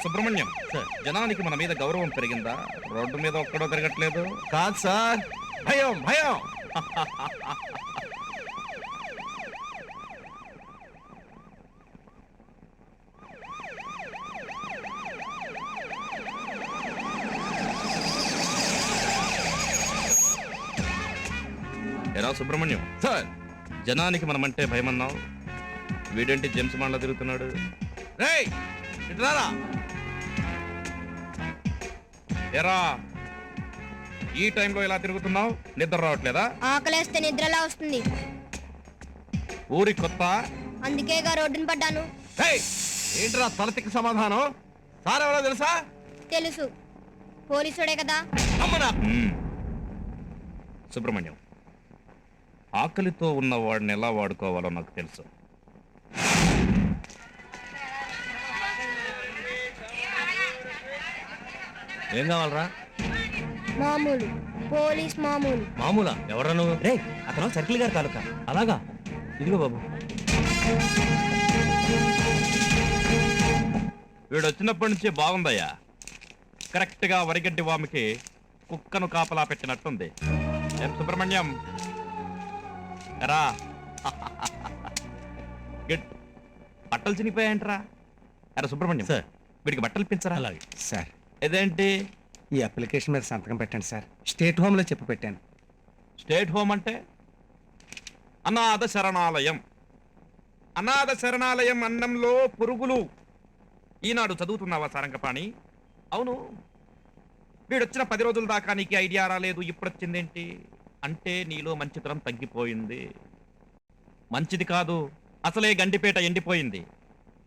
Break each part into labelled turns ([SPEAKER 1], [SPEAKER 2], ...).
[SPEAKER 1] Subrahmanyam sir, జనానికి మన మీద గౌరవం పెరిగిందా? రోడ్డు మీద ఒక్కడో తిరగట్లేదు.
[SPEAKER 2] కాదు సార్, భయం భయం.
[SPEAKER 1] ఎరా సుబ్రహ్మణ్యం
[SPEAKER 2] సార్,
[SPEAKER 1] జనానికి మనమంటే భయమన్నావు, వీడేంటి జేమ్స్ బాండ్లా తిరుగుతున్నాడు?
[SPEAKER 2] రేయ్ ఇట్లారా.
[SPEAKER 1] ఎరా ఈ టైంలో ఇలా తిరుగుతున్నావు? నిద్ర రావట్లేదా?
[SPEAKER 3] ఆకలేస్తే నిద్రలా వస్తుంది,
[SPEAKER 1] ఊరి కొత్త
[SPEAKER 3] అందుకేగా రోడ్డున పడ్డాను.
[SPEAKER 2] రేయ్ ఏంట్రా తలతికి సమాధానం? సార్ ఎవరో తెలుసా?
[SPEAKER 3] తెలుసు, పోలీసుడే కదా.
[SPEAKER 2] అమ్మనా.
[SPEAKER 1] సుబ్రహ్మణ్యం, ఆకలితో ఉన్న వాడిని ఎలా వాడుకోవాలో నాకు తెలుసు.
[SPEAKER 4] ఏం కావాలరా?
[SPEAKER 3] మామూలు పోలీస్ మామూలు.
[SPEAKER 4] మామూలా? ఎవరా నువ్వు? రే అతను సర్కిల్ గారు తాలూకా. అలాగా, ఇదిగో బాబు.
[SPEAKER 1] వీడు వచ్చినప్పటి నుంచి బాగుందయ్యా. కరెక్ట్ గా వరిగడ్డి వామికి కుక్కను కాపలా పెట్టినట్టుంది. ఏం సుబ్రహ్మణ్యం రా. బట్టలు చినిపోయాయంటరా. అరే సుబ్రహ్మణ్యం
[SPEAKER 4] సార్,
[SPEAKER 1] వీడికి బట్టలు పెంచరా.
[SPEAKER 4] అలాగే
[SPEAKER 5] సార్,
[SPEAKER 1] ఇదేంటి?
[SPEAKER 5] ఈ అప్లికేషన్ మీద సంతకం పెట్టండి సార్. స్టేట్ హోమ్లో చెప్పి పెట్టాను.
[SPEAKER 1] స్టేట్ హోమ్ అంటే అనాథ శరణాలయం. అనాథ శరణాలయం అన్నంలో పురుగులు. ఈనాడు చదువుతున్నావా సారంగపాణి? అవును, వీడొచ్చిన 10 రోజుల దాకా నీకు ఐడియా రాలేదు, ఇప్పుడొచ్చిందేంటి అంటే నీలో మంచితనం తగ్గిపోయింది. మంచిది కాదు, అసలే గండిపేట ఎండిపోయింది.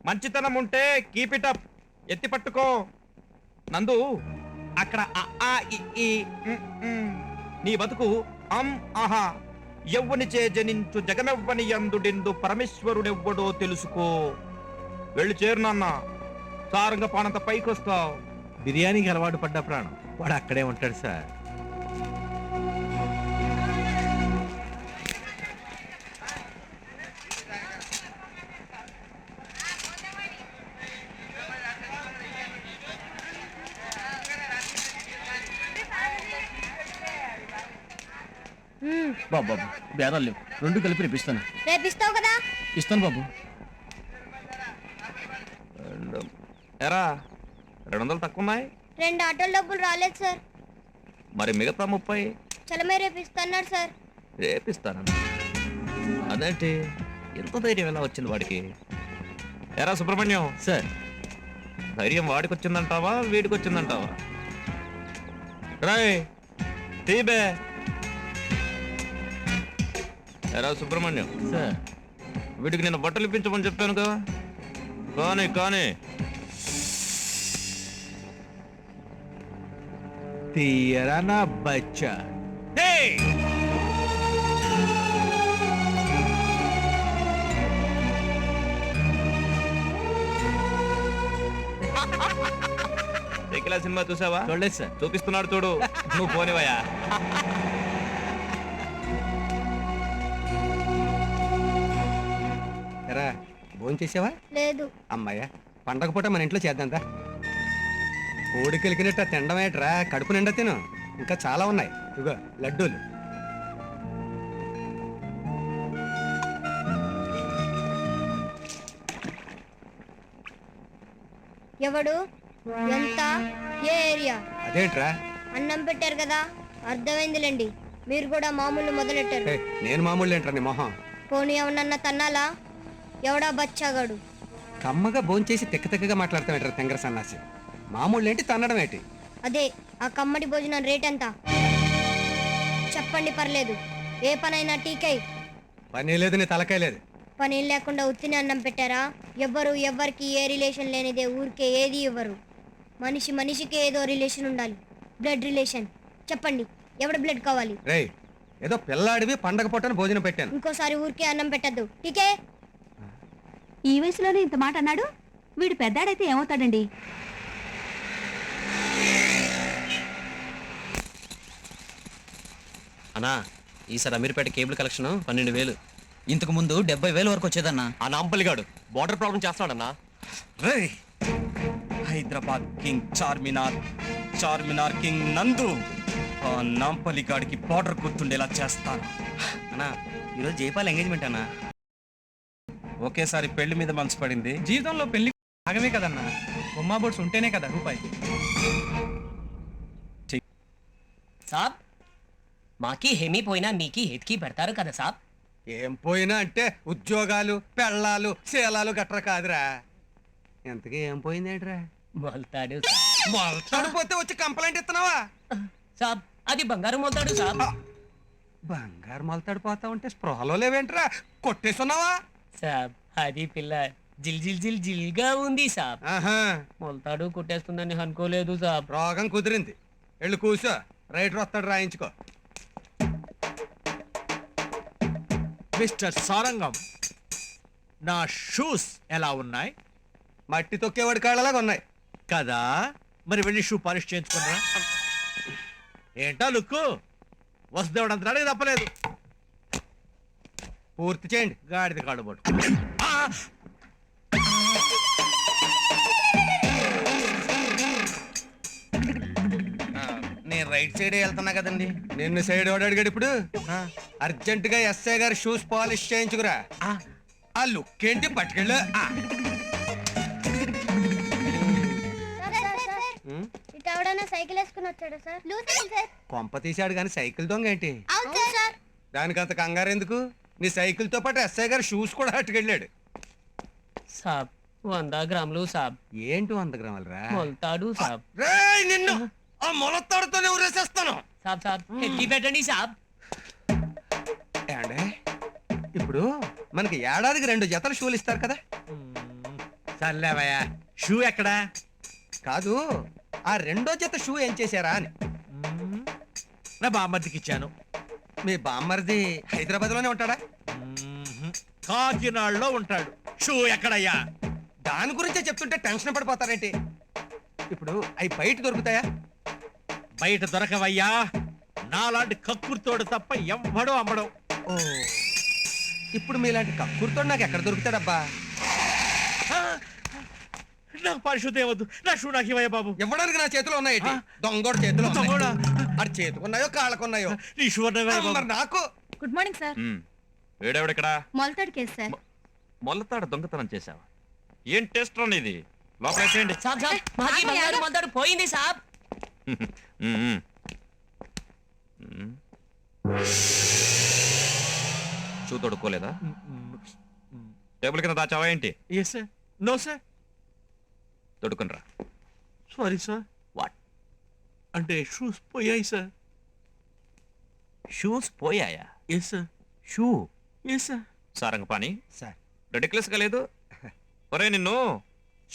[SPEAKER 1] మంచితనం ఉంటే కీపిటప్, ఎత్తి పట్టుకో. నందు అక్కడ అ, ఆ, ఇ, ఈ, నీ బతుకు ఆహా. ఎవ్వనిచే జనించు జగమెవ్వని యందుడిందు పరమేశ్వరుడెవ్వడో తెలుసుకో. వెళ్ళి చేరు నాన్న, సారంగపాణంత పైకొస్తావు.
[SPEAKER 4] బిర్యానీకి అలవాటు పడ్డ ప్రాణం వాడు అక్కడే ఉంటాడు సార్.
[SPEAKER 6] బాబు బాబు, బేరాలు లేవు, 2 కలిపి రేపిస్తాను.
[SPEAKER 3] రేపిస్తావు కదా.
[SPEAKER 6] ఇస్తాను బాబు.
[SPEAKER 1] ఎరా 200 తక్కువ ఉన్నాయి.
[SPEAKER 3] 2 ఆటోల డబ్బులు రాలేదు సార్.
[SPEAKER 1] మరి మిగతా 30
[SPEAKER 3] చలమే రేపిస్తున్నాడు సార్.
[SPEAKER 1] రేపిస్తాను. అదేంటి ఎంత ధైర్యం ఎలా వచ్చింది వాడికి? ఎరా సుబ్రహ్మణ్యం
[SPEAKER 4] సార్,
[SPEAKER 1] ధైర్యం వాడికి వచ్చిందంటావా వీడికి వచ్చిందంటావా? రాయ్ తీబే. ఎరా సుబ్రహ్మణ్యం
[SPEAKER 4] సార్,
[SPEAKER 1] వీడికి నేను బట్టలు ఇప్పించమని చెప్పాను కదా, కానీ కానీ
[SPEAKER 4] తీయరా నా బచ్చా.
[SPEAKER 1] రేఖలా సినిమా చూసావా?
[SPEAKER 4] చూడలేదు సార్.
[SPEAKER 1] చూపిస్తున్నాడు చూడు, నువ్వు పోనివయ్యా.
[SPEAKER 5] ఎరా భోజనం చేసావా?
[SPEAKER 3] లేదు.
[SPEAKER 5] అమ్మాయ్యా, పండగ పూట మన ఇంట్లో చేద్దాందా. కోడికెలికినట్టు తినడమేట్రా, కడుపు నిండా తిను. ఇంకా చాలా ఉన్నాయి, ఇగో లడ్డూలు.
[SPEAKER 3] ఎవడు, ఎంత, ఏ ఏరియా?
[SPEAKER 5] అదేంట్రా?
[SPEAKER 3] అన్నం పెట్టారు కదా, అర్థమైందిలేండి. మీరు కూడా మామూలు మొదలెట్టారు.
[SPEAKER 5] ఏయ్, నేను మామూలు ఏంట్రా నీ మొహం?
[SPEAKER 3] పోనీ ఏమన్నా తన్నాలా? ఎవడా బచ్చాగాడు?
[SPEAKER 5] కమ్మగా భోంచేసి తిక్క తిక్కగా మాట్లాడతామేట్రా తెంగర సన్నాసి. మామూలు ఏంటి, తన్నడం ఏంటి?
[SPEAKER 3] అదే ఆ కమ్మడి భోజనం రేట్ ఎంత చెప్పండి, పర్లేదు. ఏ పనైనా టీకై.
[SPEAKER 5] పని లేదు, నీ తలకాయ లేదు.
[SPEAKER 3] పని లేకుండా ఉత్తిని అన్నం పెట్టారా? ఎవ్వరికి ఏ రిలేషన్ లేనిదే ఊరికే ఏది ఇవ్వరు. మనిషి మనిషికి ఏదో రిలేషన్ ఉండాలి, బ్లడ్ రిలేషన్. చెప్పండి, ఎవడ బ్లడ్ కావాలి?
[SPEAKER 5] రేయ్, ఏదో పిల్లాడివి పండగ పూటని భోజనం పెట్టాను.
[SPEAKER 3] ఇంకోసారి ఊరికే అన్నం పెట్టద్దు, టీకే.
[SPEAKER 7] ఈ వయసులోనే ఇంత మాట అన్నాడు. వీడు పెద్దాడైతే ఏమవుతాడండి?
[SPEAKER 6] అన్నా, ఈసారి అమీర్పేట కేబుల్ కలెక్షన్ 12,000. ఇంతకు ముందు 70,000 వరకు వచ్చేదన్నా. ఆ నాంపల్లిగాడు బోర్డర్ ప్రాబ్లం చేస్తున్నాడన్నా.
[SPEAKER 5] రేయ్,
[SPEAKER 8] హైదరాబాద్ కింగ్ చార్మినార్, చార్మినార్ కింగ్ నందు, ఆ నాంపల్లి గాడికి బార్డర్ గుర్తుండేలా చేస్తాను.
[SPEAKER 4] అన్నా ఈరోజు జైపాల్ ఎంగేజ్మెంట్ అన్నా.
[SPEAKER 8] ఒకేసారి పెళ్లి మీద మనసు పడింది.
[SPEAKER 5] జీవితంలో పెళ్లి భాగమే కదన్నా, బొమ్మా బోర్డ్స్ ఉంటేనే కదా రూపాయి.
[SPEAKER 9] సాబ్ మాకి హేమీ పోయినా మీకి ఎతికి పెడతారు కదా సాబ్.
[SPEAKER 5] ఏం పోయినా అంటే ఉద్యోగాలు, పెళ్ళాలు, శీలాలు గట్రా కాదురా. ఎంతకీ ఏం పోయిందేంట్రా?
[SPEAKER 9] మొల్తాడు
[SPEAKER 5] చనిపోతే వచ్చి కంప్లైంట్ ఇస్తున్నావా?
[SPEAKER 9] సాబ్, అది బంగారు మొల్తాడు సాబ్.
[SPEAKER 5] బంగారు మొలతాడు పోతా ఉంటే స్పృహలో లేవేంట్రా? కొట్టేస్తున్నావా?
[SPEAKER 9] సాబ్, అది పిల్ల జిల్ జిల్ జిల్ జిల్గా ఉంది సాబ్.
[SPEAKER 5] ఆహా,
[SPEAKER 9] మొల్తాడు కొట్టేస్తుందని అనుకోలేదు సాబ్.
[SPEAKER 5] రోగం కుదిరింది. వెళ్ళి కూర్చో, రైటర్ వస్తాడు, రాయించుకో.
[SPEAKER 2] మిస్టర్ సారంగం, నా షూస్ ఎలా ఉన్నాయి?
[SPEAKER 5] మట్టి తొక్కేవాడి కాళ్ళలాగా ఉన్నాయి
[SPEAKER 2] కదా, మరి వెళ్ళి షూ పాలిష్ చేయించుకున్నా. ఏంటా లుక్కు? వసుదేవుడు అంత అడిగి తప్పలేదు.
[SPEAKER 5] పూర్తి చేయండి.
[SPEAKER 2] గాడిద కాడు పట్టు.
[SPEAKER 8] నేను రైట్ సైడ్ వెళ్తున్నా కదండి.
[SPEAKER 5] నిన్ను సైడ్ ఓడాడు ఇప్పుడు. అర్జెంట్ గా ఎస్ఐ గారు షూస్ పాలిష్ చేయించుకురా. ఆ లుక్ ఏంటి? పట్టుకెళ్ళు.
[SPEAKER 3] ఇటు ఎవడైనా సైకిల్ వేసుకుని వచ్చాడా సార్?
[SPEAKER 5] కొంప తీశాడు కానీ సైకిల్ దొంగ ఏంటి?
[SPEAKER 3] అవును సార్.
[SPEAKER 5] దానికి అంత కంగారు ఎందుకు? నీ సైకిల్ తో పాటు ఎస్ఐ గారు షూస్ కూడా అట్టుకెళ్ళాడు.
[SPEAKER 9] సాబ్ 100 గ్రాములు సాబ్.
[SPEAKER 5] ఏంటి 100 గ్రాములు రా?
[SPEAKER 9] మొల్తాడు సాబ్.
[SPEAKER 5] రేయ్, నిన్ను ఆ మొలతాడుతోనే ఊరేసేస్తాను.
[SPEAKER 9] సాబ్ సాబ్ ఎత్తి పెట్టండి సాబ్.
[SPEAKER 5] ఏమండే, ఇప్పుడు మనకి ఏడాదికి 2 జతలు షూలు ఇస్తారు కదా?
[SPEAKER 2] సర్లేవయ్యా, షూ ఎక్కడా?
[SPEAKER 5] కాదు, ఆ 2వ జత షూ ఏం చేశారా అని.
[SPEAKER 2] నా బామ్మర్దికి ఇచ్చాను.
[SPEAKER 5] మీ బామ్మర్ది హైదరాబాద్ లోనే ఉంటాడా?
[SPEAKER 2] కాకినాడలో ఉంటాడు. షూ ఎక్కడయ్యా?
[SPEAKER 5] దాని గురించే చెప్తుంటే టెన్షన్ పడిపోతారేంటి? ఇప్పుడు అవి బయట దొరుకుతాయా?
[SPEAKER 2] బయట దొరకవయ్యా. నాలాంటి కక్కుర్తోడు తప్ప ఎవ్వడో అమ్మడం.
[SPEAKER 5] ఓ, ఇప్పుడు మీలాంటి కక్కుర్తో నాకు ఎక్కడ దొరుకుతాడబ్బా?
[SPEAKER 2] నాకు పరిశుద్ధి ఏవద్దు. నా షూ నాకు ఇవ్వయ్యా బాబు.
[SPEAKER 5] ఇవ్వడానికి నా చేతిలో ఉన్నాయి. దొంగోడు చేతిలో ఉన్నాయి.
[SPEAKER 2] దొంగోడా?
[SPEAKER 5] అది చేతుకున్నాయో కాళ్ళకున్నాయో.
[SPEAKER 2] నీ షూ అన్నవయ్యా
[SPEAKER 5] మరి
[SPEAKER 2] బాబు.
[SPEAKER 5] నాకు
[SPEAKER 7] గుడ్ మార్నింగ్ సార్.
[SPEAKER 1] వీడెవడిక్కడ?
[SPEAKER 7] మొలతాడు కేసు సార్.
[SPEAKER 1] మొల్లతాడు దొంగతనం చేసావా? ఏం టెస్ట్ రండి ఇది? లోపలేసేయండి.
[SPEAKER 9] సాబ్ సాబ్ మాకి బంగారు మొల్తాడు పోయింది సాబ్.
[SPEAKER 1] షూ తొడుక్కోలేదా? టేబుల్ కింద దాచావా ఏంటి?
[SPEAKER 2] Yes sir. No sir.
[SPEAKER 1] తొడుక్కునరా.
[SPEAKER 2] Sorry sir.
[SPEAKER 1] వాట్?
[SPEAKER 2] అంటే షూస్ పోయాయి సార్.
[SPEAKER 1] షూస్ పోయాయా?
[SPEAKER 2] Yes sir.
[SPEAKER 1] Shoe
[SPEAKER 2] yes sir.
[SPEAKER 1] Sarangapani,
[SPEAKER 5] sir,
[SPEAKER 1] ridiculous గా లేదు? ఒరే, నిన్ను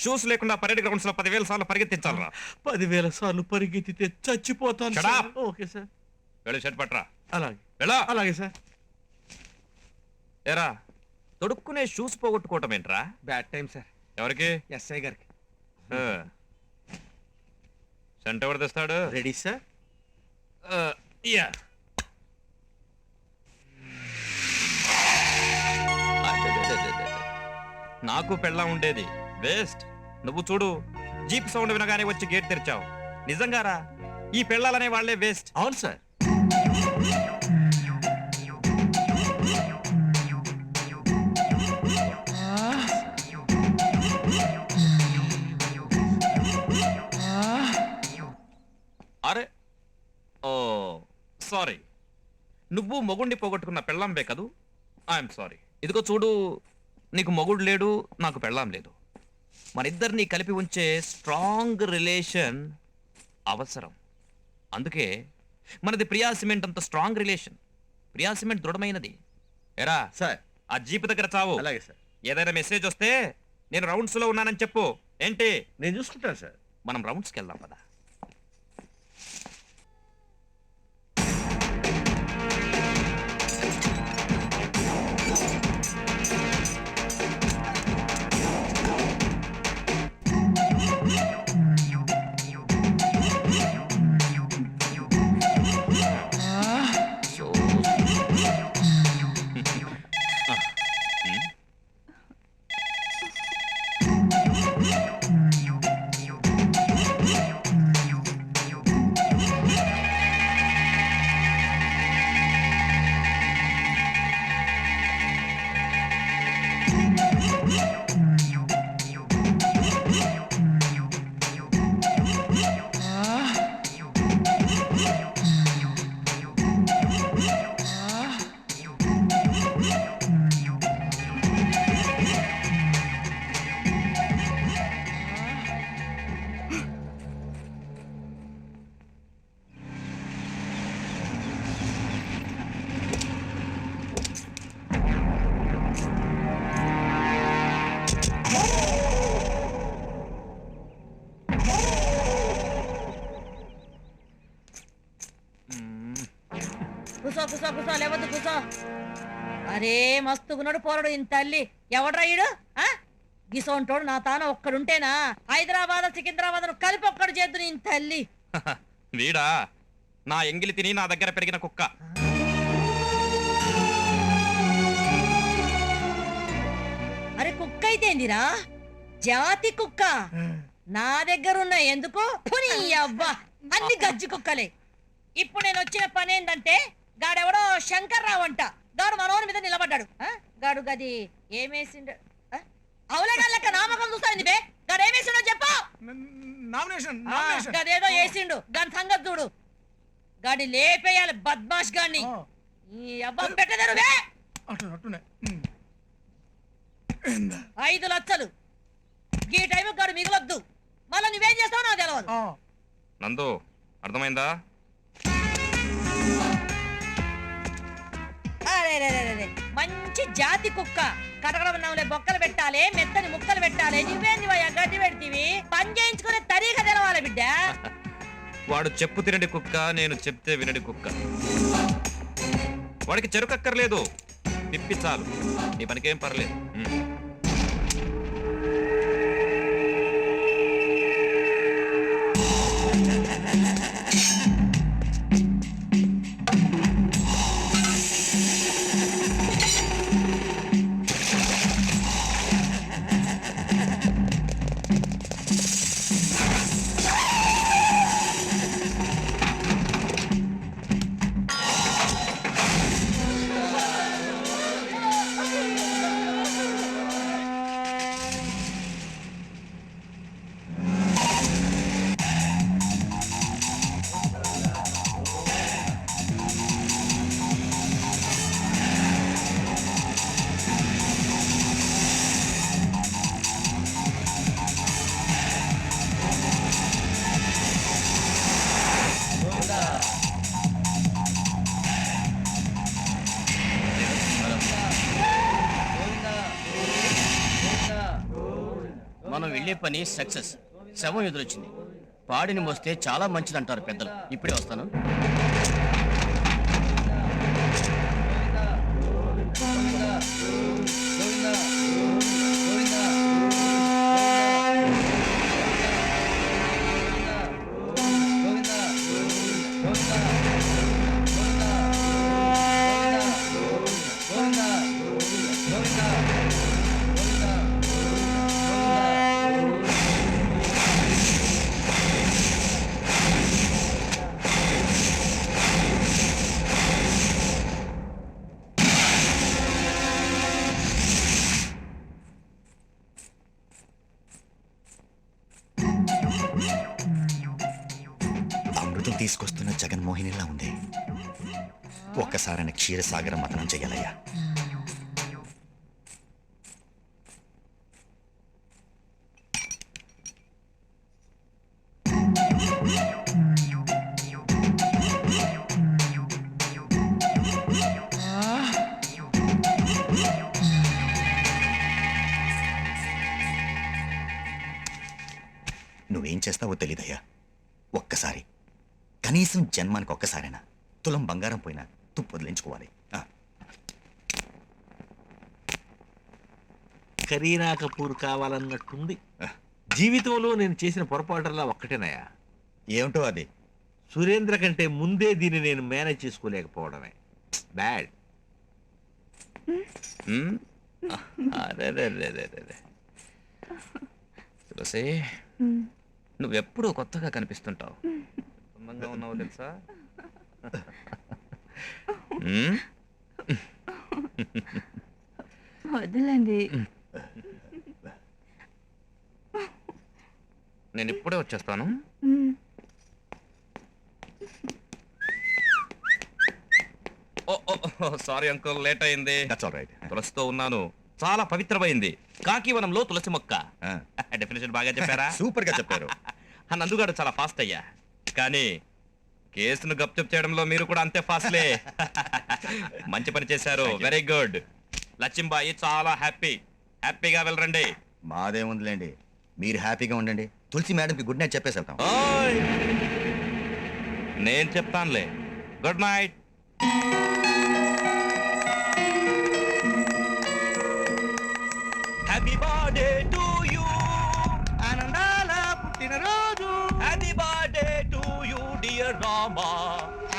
[SPEAKER 1] షూస్ లేకుండా పరేడ్ గ్రౌండ్స్ లో 10,000 సార్లు పరిగెత్తించాలరా.
[SPEAKER 2] 10,000 సార్లు పరిగెత్తితే చచ్చిపోతాను
[SPEAKER 1] Shut
[SPEAKER 2] sir.
[SPEAKER 1] up.
[SPEAKER 2] Okay sir.
[SPEAKER 1] వెళ్ళి షర్ట్ పట్టరా.
[SPEAKER 2] అలాగే
[SPEAKER 1] వెళ్ళా.
[SPEAKER 2] అలాగే సార్.
[SPEAKER 1] ఏరా, తొడుక్కునే షూస్ పోగొట్టుకోవటం ఏంట్రా?
[SPEAKER 5] Bad time sir.
[SPEAKER 1] ఎవరికి?
[SPEAKER 5] ఎస్ఐ గారికి.
[SPEAKER 1] సెంట్ ఎవరు తెస్తాడు?
[SPEAKER 2] Ready sir.
[SPEAKER 1] యా. నాకు పెళ్ళం ఉండేది వేస్ట్. నువ్వు చూడు, జీప్ సౌండ్ వినగానే వచ్చి గేట్ తెరిచావు. నిజంగారా, ఈ పెళ్ళాలనే వాళ్లే వేస్ట్.
[SPEAKER 2] అవును సార్.
[SPEAKER 1] అరే, ఓ సారీ. నువ్వు మొగుడిని పోగొట్టుకున్న పెళ్ళాంబే కదూ? I'm sorry. ఇదిగో చూడు, నీకు మొగుడు లేడు, నాకు పెళ్ళాం లేదు. మనిద్దరినీ కలిపి ఉంచే స్ట్రాంగ్ రిలేషన్ అవసరం. అందుకే మనది ప్రియా సిమెంట్ అంత స్ట్రాంగ్ రిలేషన్. ప్రియా సిమెంట్ దృఢమైనది. ఎరా
[SPEAKER 2] సార్.
[SPEAKER 1] ఆ జీప్ దగ్గర చావు.
[SPEAKER 2] అలాగే సార్.
[SPEAKER 1] ఏదైనా మెసేజ్ వస్తే నేను రౌండ్స్ లో ఉన్నానని చెప్పు. ఏంటి?
[SPEAKER 2] నేను చూసుకుంటాను సార్.
[SPEAKER 1] మనం రౌండ్స్కి వెళ్దాం పదా.
[SPEAKER 10] కూసో కూసో కూసో లేవద్దు కూసో. అరే మస్తుగున్నాడు పోరడు ఇంత తల్లి. ఎవడ్రాయుడు గిసోంటోడు నా తాన ఒక్కడుంటేనా హైదరాబాద్ సికింద్రాబాద్ కలిపి ఒక్కడు చేద్దు ఇంత తల్లి.
[SPEAKER 1] వీడా నా ఎంగిలి తిని నా దగ్గర పెరిగిన కుక్క.
[SPEAKER 10] అరే కుక్క అయితేందిరా జాతి కుక్క నా దగ్గర ఉన్నాయి. ఎందుకు పుని అవ్వా అన్ని గజ్జి కుక్కలే. ఇప్పుడు నేను వచ్చిన పని ఏంటంటే గాడెవడో శంకర్రావు అంట గాడు మనోని మీద నిలబడ్డాడు. గాడు గది ఏమేసిండు అవులగా లెక్క నామకం చూస్తాంది బే. గాడు ఏమేసిండో చెప్పు. గదేదో వేసిండు గాని సంగతి చూడు. గాడి లేపేయాలి బద్మాష్ గాడిని. ఈ అబ్బా పెట్టదారు బే. 5 లక్షలు ఈ టైం గాడు మిగలొద్దు. మళ్ళీ నువ్వేం చేస్తావు నాకు తెలియదు.
[SPEAKER 1] నందు అర్థమైందా?
[SPEAKER 10] అరే మంచి జాతి కుక్క కడగడమన్నావులే బొక్కలు పెట్టాలి మెత్తని ముక్కలు పెట్టాలి. నువ్వేంది గడ్డి పెడితీవి పని చేయించుకునే తరీగా తెలవాలి బిడ్డ.
[SPEAKER 1] వాడు చెప్పు తినడి కుక్క, నేను చెప్తే వినడి కుక్క. వాడికి చెరుకు అక్కర్లేదు, తిప్పి చాలు. నీ పనికేం పర్లేదు.
[SPEAKER 9] మనం వెళ్ళే పని సక్సెస్. శవం ఎదురొచ్చింది. పాడిని మోస్తే చాలా మంచిదంటారు పెద్దలు. ఇప్పుడే వస్తాను.
[SPEAKER 11] తీసుకొస్తున్న జగన్మోహినిలా ఉంది. ఒక్కసారైన క్షీరసాగర మతనం చెయ్యాలయ్యా. నువ్వేం చేస్తావో తెలీదయ్యా. ఒక్కసారి కనీసం జన్మానికి ఒక్కసారైనా తులం బంగారం పోయినా తుప్పు వదిలించుకోవాలి.
[SPEAKER 2] కరీనా కపూర్ కావాలన్నట్టుంది. జీవితంలో నేను చేసిన పొరపాటల్లా ఒక్కటేనయ్యా.
[SPEAKER 11] ఏమిటో అది?
[SPEAKER 2] సురేంద్ర కంటే ముందే దీన్ని నేను మేనేజ్ చేసుకోలేకపోవడమే. బ్యాడ్.
[SPEAKER 1] తులసి, నువ్వెప్పుడూ కొత్తగా కనిపిస్తుంటావు. అందంగా ఉన్నావు తెలుసా?
[SPEAKER 7] వదలండి.
[SPEAKER 1] నేను ఇప్పుడే వచ్చేస్తాను. సారీ అంకుల్, లేట్ అయింది. తులసితో ఉన్నాను. చాలా పవిత్రమైంది. కాకివనంలో తులసి మొక్క. డెఫినేషన్ బాగా చెప్పారా?
[SPEAKER 11] సూపర్ గా చెప్పారు.
[SPEAKER 1] నందుగాడు చాలా ఫాస్ట్ అయ్యా, కానీ కేసును గప్చుప్ చేయడంలో మీరు కూడా అంతే ఫాస్ట్లే. మంచి పని చేశారు. Very good. లక్ష్మీబాయి చాలా హ్యాపీగా వెళ్ళరండి.
[SPEAKER 11] మాదేముందిలేండి, మీరు హ్యాపీగా ఉండండి. తులసి మేడంకి గుడ్ నైట్ చెప్పేసి వెళ్తాం.
[SPEAKER 1] నేను చెప్తానులే. Good night. Happy birthday to you,
[SPEAKER 2] ఆనందాల పుట్టినరోజు,
[SPEAKER 1] happy birthday to you dear Rama,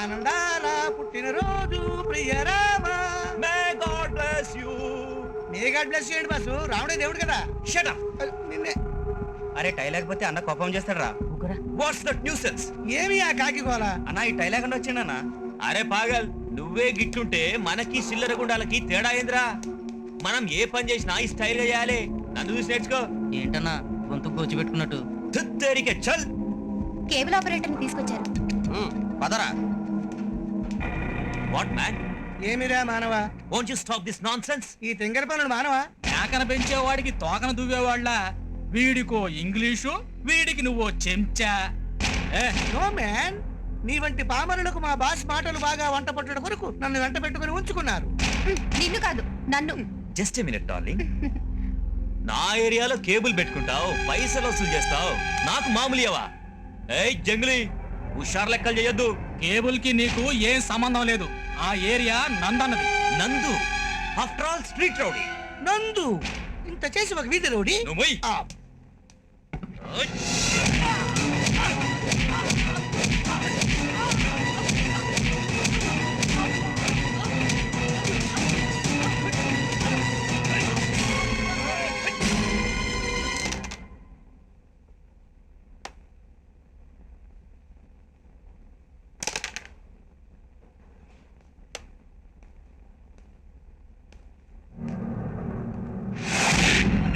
[SPEAKER 2] ఆనందాల పుట్టినరోజు ప్రియ Rama.
[SPEAKER 1] May God bless you.
[SPEAKER 2] May God bless you ఏంటి బాసు, రాముడే దేవుడు కదా.
[SPEAKER 1] Shut up.
[SPEAKER 2] నిన్నే.
[SPEAKER 5] అరే టై లేకపోతే అన్న కోపం చేస్తాడు.
[SPEAKER 1] What's that nuisance?
[SPEAKER 2] ఏమి ఆ కాకి గోల?
[SPEAKER 5] అన్న ఈ టై లేకుండా వచ్చిండన్నా.
[SPEAKER 1] అరే పాగల్, నువ్వే గిట్టుంటే మనకి చిల్లర గుండాలకి తేడా ఏంద్రా? మనం ఏ పని చేసినా ఈ స్టైల్ గా చేయాలి. నన్ను చూసి నేర్చుకో.
[SPEAKER 9] ఏంటన్నా గొంతు కూర్చోబెట్టుకున్నట్టు?
[SPEAKER 1] తుత్తేరికే చల్.
[SPEAKER 7] కేబుల్ ఆపరేటర్ని తీసుకొచ్చారు.
[SPEAKER 9] పదరా.
[SPEAKER 1] What man?
[SPEAKER 2] ఏమిరా మానవ,
[SPEAKER 1] won't you stop this nonsense?
[SPEAKER 2] ఈ తింగర పనులు మానవ.
[SPEAKER 8] మేకన పెంచేవాడికి తోకన దువ్వేవాళ్ళ, వీడికో ఇంగ్లీషు, వీడికి నువ్వో చెంచా.
[SPEAKER 2] నో మ్యాన్, నీ వంటి పామరులకు మా బాస్ మాటలు బాగా వంట పట్టడం వరకు నన్ను వెంట పెట్టుకుని ఉంచుకున్నారు.
[SPEAKER 7] నిన్ను కాదు, నన్ను.
[SPEAKER 1] Just a minute darling. నా ఏరియాలో కేబుల్ పెట్టుకుంటావు, పైసలు వసూలు చేస్తావు, నాకు మామూలు ఇవ్వవా? ఏయ్ జంగిలీ, హుషారు లెక్కలు చేయొద్దు.
[SPEAKER 8] కేబుల్ కి నీకు ఏం సంబంధం లేదు. ఆ ఏరియా నందన్నది.
[SPEAKER 1] నందు ఆఫ్టర్ ఆల్ స్ట్రీట్ రౌడీ.
[SPEAKER 2] నందు ఇంత చేసి ఒక వీధి రోడి.
[SPEAKER 1] నువ్వు పోయ్. ఓయ్.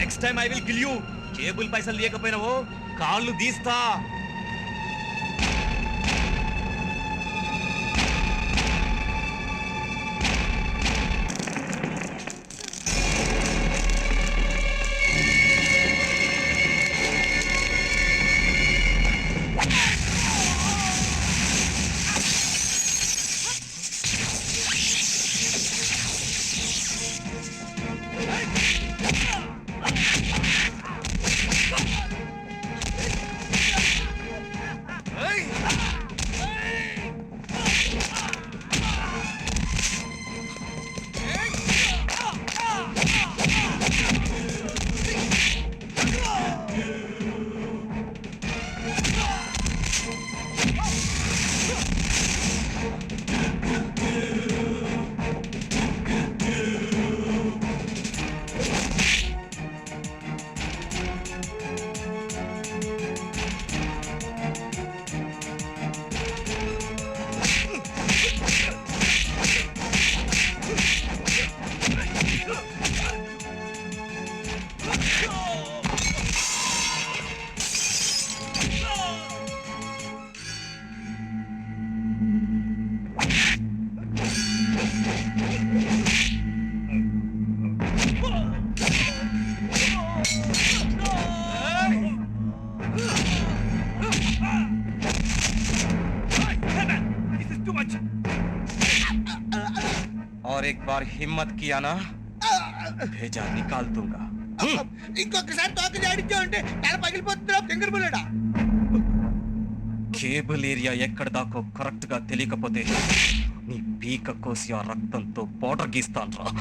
[SPEAKER 1] Next time I will kill you. Cable పైసలు లేకపోయినావో కాళ్ళు తీస్తా.
[SPEAKER 8] और एक बार हिम्मत किया ना, भेजा निकाल दूंगा.
[SPEAKER 2] ఇంకొకసారి తోక జాడించావంటే తల పగిలిపోతుందా తింగర బుల్లడా.
[SPEAKER 8] కేబుల్ ఏరియా ఎక్కడ దాకో కరెక్ట్ గా తెలియకపోతే నీ పీక కోసి ఆ రక్తంతో బోర్డర్ గీస్తాను రా.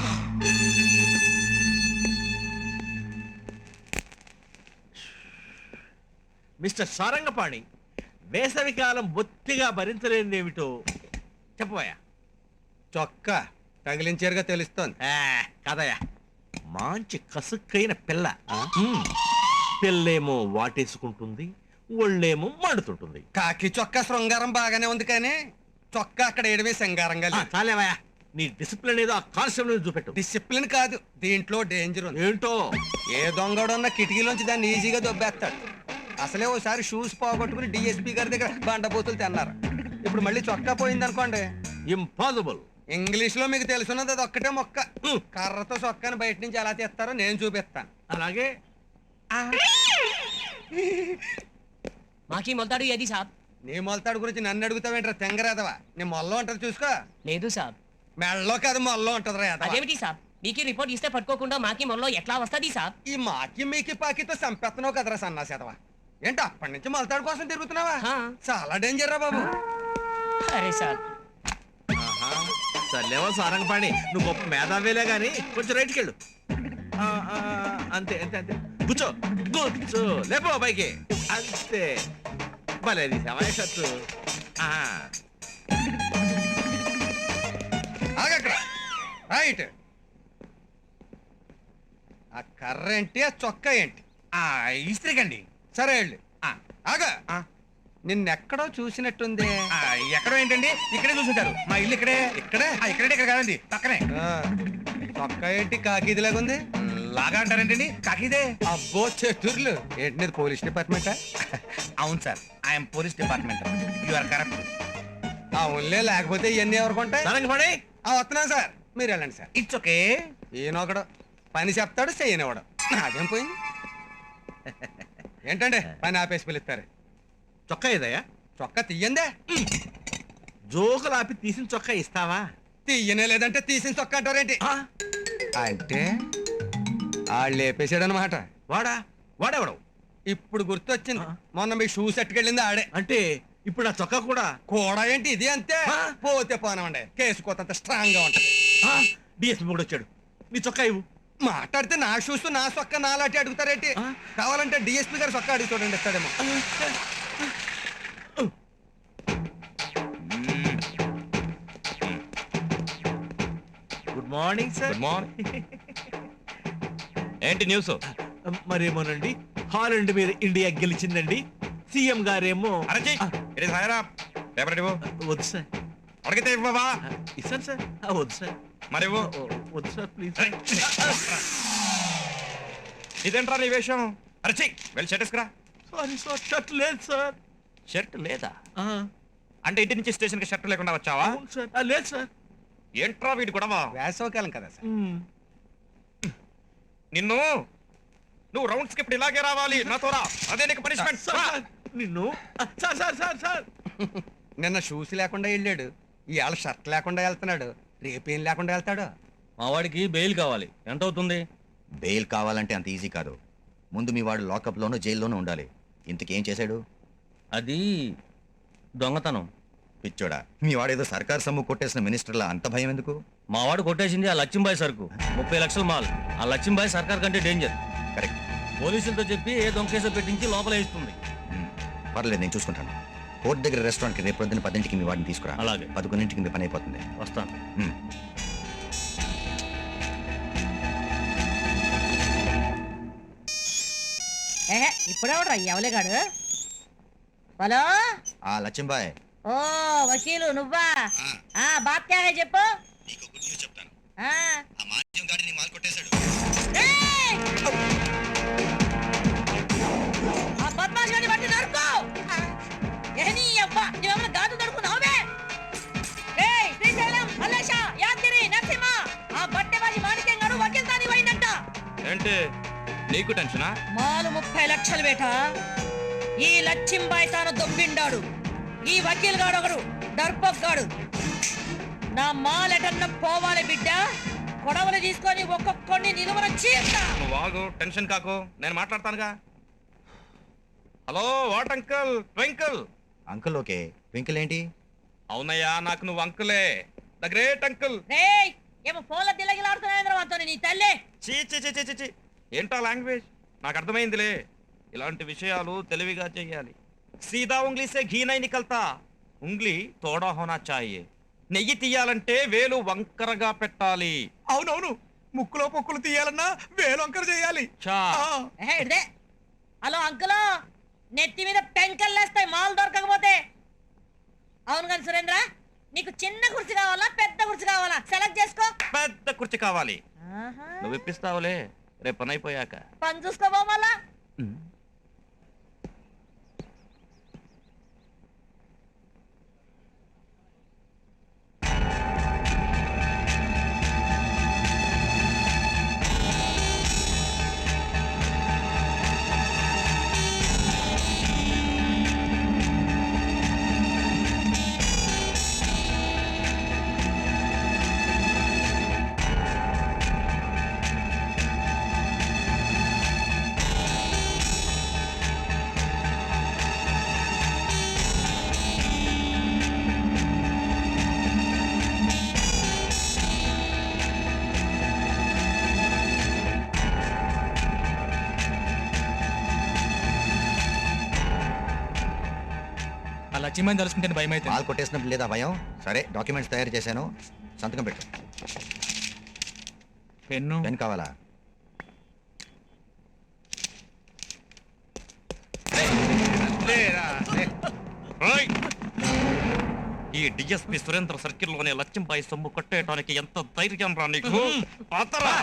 [SPEAKER 2] మిస్టర్ సారంగపాణి, వేసవికాలం బొత్తిగా భరించలేనిదేమిటో చెప్పబోయా.
[SPEAKER 5] చొక్కా తగిలించారుగా తెలుస్తోంది.
[SPEAKER 2] కదయా, మంచి కసుక్కైన పిల్ల. పిల్లేమో వాటేసుకుంటుంది, ఒళ్ళేమో మండుతుంటుంది.
[SPEAKER 5] కాకి చొక్కా శృంగారం బాగానే ఉంది కానీ చొక్కా అక్కడ ఏడమే శృంగారంగా లేదు.
[SPEAKER 2] చాలేవయ్యా, నీ డిసిప్లిన్ ఏదో ఆ కానిస్టేబుల్ చూపెట్టు.
[SPEAKER 5] డిసిప్లిన్ కాదు, దీంట్లో డేంజర్ ఉంది.
[SPEAKER 2] ఏంటో?
[SPEAKER 5] ఏ దొంగడున్న కిటికీలోంచి దాన్ని ఈజీగా దొబ్బేస్తాడు. అసలే ఓసారి షూస్ పోగొట్టుకుని డిఎస్పీ గారి దగ్గర బండబూతులు తిన్నారు. ఇప్పుడు మళ్ళీ చొక్కా పోయింది అనుకోండి,
[SPEAKER 2] ఇంపాసిబుల్.
[SPEAKER 5] ఇంగ్లీష్ లో మీకు తెలుసున్నది అది ఒక్కటే మొక్క. కర్రతో చొక్కాని బయట నుంచి ఎలా తీస్తారో నేను చూపిస్తాను.
[SPEAKER 2] అలాగే.
[SPEAKER 9] మాకీ మొలతాడు ఏది సాబ్?
[SPEAKER 5] నీ మొలతాడు గురించి నన్ను అడుగుతావేంట్రా తెంగరేదవా? నీ మొల్లో ఉంటది చూసుకో.
[SPEAKER 9] లేదు సాబ్.
[SPEAKER 5] మెళ్ళలో కాదు మొల్లో ఉంటది రా.
[SPEAKER 9] అదేమిటి సాబ్? మీకి రిపోర్ట్ ఇస్తే పట్టుకోకుండా మాకి మొల్లో ఎట్లా వస్తది సాబ్?
[SPEAKER 5] ఈ మాకి మీకి పాకితో చంపేస్తున్నావు కదరా సన్నాసేదవా. ఏంటి అప్పటి నుంచి మొలతాడు కోసం తిరుగుతున్నావా? చాలా డేంజర్ రా బాబు.
[SPEAKER 9] అరే సాబ్,
[SPEAKER 5] ఆహా.
[SPEAKER 2] చల్లేవో సారంగపాణి నువ్వు గొప్ప మేధావేలే గాని కొంచెం రైట్కి వెళ్ళు అంతే అంతే అంతే కూర్చో కూర్చో లేపో పైకి అంతే భలేది శవాయ షర్టు
[SPEAKER 5] ఆగక్కడ రైట్. ఆ కర్ర ఏంటి, ఆ చొక్కా ఏంటి?
[SPEAKER 2] ఇస్త్రీకండి.
[SPEAKER 5] సరే వెళ్ళు. ఆగా, నిన్నెక్కడో చూసినట్టుంది.
[SPEAKER 2] ఎక్కడో ఏంటండి, ఇక్కడే చూసుంటారు. మా ఇల్లు ఇక్కడే. ఇక్కడే ఇక్కడ కాదండి, పక్కనే.
[SPEAKER 5] చొక్కా ఏంటి కాకిదిలాగుంది?
[SPEAKER 2] లాగా అంటారేంటండి, కాకిదే.
[SPEAKER 5] అబ్బో చెట్టుర్లు ఏంటి, నీది పోలీస్ డిపార్ట్మెంటా?
[SPEAKER 2] అవును sir, I'm police department. You are correct.
[SPEAKER 5] అవునులే, లేకపోతే ఇవన్నీ ఎవరికి ఉంటాయి?
[SPEAKER 2] సారంగపాణి
[SPEAKER 5] వస్తున్నాను సార్, మీరు వెళ్ళండి సార్.
[SPEAKER 2] It's okay.
[SPEAKER 5] ఈయనొకడు పని చెప్తాడు, చెయ్యనివాడు. నాదేం పోయింది. ఏంటండి పని ఆపేసి పిలుస్తారు?
[SPEAKER 2] చొక్కా ఇదయ్యా?
[SPEAKER 5] చొక్కా తీయందే.
[SPEAKER 2] జోకులు ఆపి తీసిన చొక్కా ఇస్తావా?
[SPEAKER 5] తీయనే లేదంటే తీసిన చొక్కా అంటారేంటి? అంటే వాళ్ళు లేపేసాడనమాట.
[SPEAKER 2] వాడెవడవు?
[SPEAKER 5] ఇప్పుడు గుర్తొచ్చింది, మొన్న మీ షూ సెట్కెళ్ళింది ఆడే.
[SPEAKER 2] అంటే ఇప్పుడు ఆ చొక్కా కూడా
[SPEAKER 5] ఏంటి ఇది? అంతే, పోతే పోనమండి, కేసు కోతంత స్ట్రాంగ్ గా ఉంటది.
[SPEAKER 2] డిఎస్పీ కూడా వచ్చాడు. నీ చొక్కా ఇవ్వు.
[SPEAKER 5] మాట్లాడితే నా షూస్ నా సొక్క నాలాంటి అడుగుతారేంటి? కావాలంటే డిఎస్పీ గారు సొక్క అడిగి చూడండి, ఇస్తాడేమో.
[SPEAKER 2] Good morning sir.
[SPEAKER 1] Good morning. ఏంటి న్యూస్?
[SPEAKER 2] మరేమోనండి, హాలండ్ మీద ఇండియా గెలిచిందండి. సీఎం గారేమో వద్దు సార్.
[SPEAKER 1] అడిగితే ఇవ్వవా?
[SPEAKER 2] ఇస్తాను సార్. వద్దు సార్.
[SPEAKER 1] మరి
[SPEAKER 2] వద్దు సార్ ప్లీజ్.
[SPEAKER 1] ఇదేంట్రా నీ వేషం? అరచి వెళ్ళి షర్ట్ వేసుకురా.
[SPEAKER 2] సారీ సార్, షర్ట్ లేదు సార్.
[SPEAKER 1] షర్ట్ లేదా? అంటే ఇంటి నుంచి స్టేషన్ కి షర్ట్ లేకుండా వచ్చావా?
[SPEAKER 2] సార్ లేదు సార్.
[SPEAKER 1] ఏంట్రా వీడి గొడవ?
[SPEAKER 5] వేసవకాలం కదా సార్.
[SPEAKER 1] నువ్వు రౌండ్స్ కి ఇప్పుడు ఇలాగే రావాలి, నాతో రా. అదే నీకు పనిష్మెంట్.
[SPEAKER 2] నిన్ను సార్ సార్ సార్ సార్
[SPEAKER 5] నిన్న షూస్ లేకుండా వెళ్ళాడు, ఇవాళ షర్ట్ లేకుండా వెళ్తున్నాడు, రేపేం లేకుండా వెళ్తాడు.
[SPEAKER 6] మా వాడికి బెయిల్ కావాలి. ఎంత అవుతుంది?
[SPEAKER 11] బెయిల్ కావాలంటే అంత ఈజీ కాదు. ముందు మీ వాడు లాకప్లోనూ జైల్లోనూ ఉండాలి. ఇంతకేం చేశాడు?
[SPEAKER 6] అది దొంగతనం.
[SPEAKER 11] పిచ్చోడా, మీ వాడేదో సర్కార్ సొమ్ము కొట్టేసిన మినిస్టర్లా అంత భయం ఎందుకు?
[SPEAKER 6] మా వాడు కొట్టేసింది ఆ లక్ష్మీబాయి సరుకు, 30 లక్షల మాల్. ఆ లక్ష్మీబాయి సర్కార్ కంటే డేంజర్.
[SPEAKER 11] కరెక్ట్.
[SPEAKER 6] పోలీసులతో చెప్పి ఏ దొంగ కేసు పెట్టించి లోపల వేస్తుంది.
[SPEAKER 11] పర్లేదు, నేను చూసుకుంటాను. కోర్టు దగ్గర రెస్టారెంట్కి రేపు పొద్దున్న 10ంటికి మీ వాడిని తీసుకురా.
[SPEAKER 6] అలాగే.
[SPEAKER 11] 11ంటికి మీ పని అయిపోతుంది.
[SPEAKER 6] వస్తాను.
[SPEAKER 10] ఇప్పుడెవడ్రా ఎవలేగాడు? హలో,
[SPEAKER 11] లక్ష్మీబాయ్.
[SPEAKER 10] ఓ వకీలు నువ్వా? బాత్ క్యా హై చెప్పు. బద్మాష్ గాని బట్టి నరుకో. ఏని అబ్బా, నువ్వేమైనా గాదు నరుకున్నావే? ఏయ్ శ్రీశైలం, మల్లేశ, యాదగిరి, నరసింహ, ఆ బట్టెబాజి మాణిక్యం గారు వకీల్ తాని పోయిందంట.
[SPEAKER 1] ఏంటి నీకు టెన్షనా?
[SPEAKER 10] మాలు 30 లక్షలు బేటా. ఈ లక్ష్మీబాయి తాను దొబ్బిండాడు. ఈ వకీల్ గాడు ఒకడు దర్పగాడు. నా మాలెటన్న పోవాలి బిడ్డ. కొడవలు తీసుకొని ఒక్కొక్కడిని నిలువన చీర్తా.
[SPEAKER 1] నువ్వు ఆగు, టెన్షన్ కాకు, నేను మాట్లాడతానుగా. Hello, what uncle? Twinkle.
[SPEAKER 11] Uncle okay, twinkle ఏంటి?
[SPEAKER 1] అవునయ్యా, నాకు నువ్వు అంకులే, ద గ్రేట్ అంకుల్.
[SPEAKER 10] రేయ్, ఏమో ఫోన్లో దిల్లగిలాడుతున్నాయంద్ర మాతో నీ తల్లి.
[SPEAKER 1] చీ చీ చీ చీ చీ. ఏంటా లాంగ్వేజ్? నాకు అర్థమైందిలే. ఇలాంటి విషయాలు తెలివిగా చెయ్యాలి. సీదా ఉంగ్లీ సే ఘీ నై నికల్తా, ఉంగ్లీ తోడా హోనా చాయే. నెయ్యి తీయాలంటే వేలు వంకరగా పెట్టాలి.
[SPEAKER 5] అవునవును, ముక్కులో పొక్కులు తీయాలన్నా వేలు వంకర చేయాలి.
[SPEAKER 10] హలో అంకులో, నెత్తి మీద పెంకల్లేస్తాయి మాలు దొరకకపోతే. అవును కానీ సురేంద్ర, నీకు చిన్న కుర్చీ కావాలా పెద్ద కుర్చీ కావాలా? సెలెక్ట్ చేసుకో.
[SPEAKER 1] పెద్ద కుర్చీ కావాలి. నువ్వు ఇప్పిస్తావులే, రేపు పని అయిపోయాక.
[SPEAKER 10] పని చూసుకోబో మళ్ళా.
[SPEAKER 6] ఆ లక్ష్మీబాయిని తలుచుకుంటే భయం అయితే
[SPEAKER 11] పాలు కొట్టేసినప్పుడు లేదా భయం? సరే డాక్యుమెంట్స్ తయారు చేశాను, సంతకం పెట్టు.
[SPEAKER 1] పెన్ను
[SPEAKER 11] పెన్ కావాలా?
[SPEAKER 2] లేరా, లే.
[SPEAKER 1] ఓయ్! ఈ డిఎస్పి సురేంద్ర సర్కిల్లోనే లక్ష్యంపై సొమ్ము కొట్టేయడానికి ఎంత ధైర్యం రా నీకు? పాతరా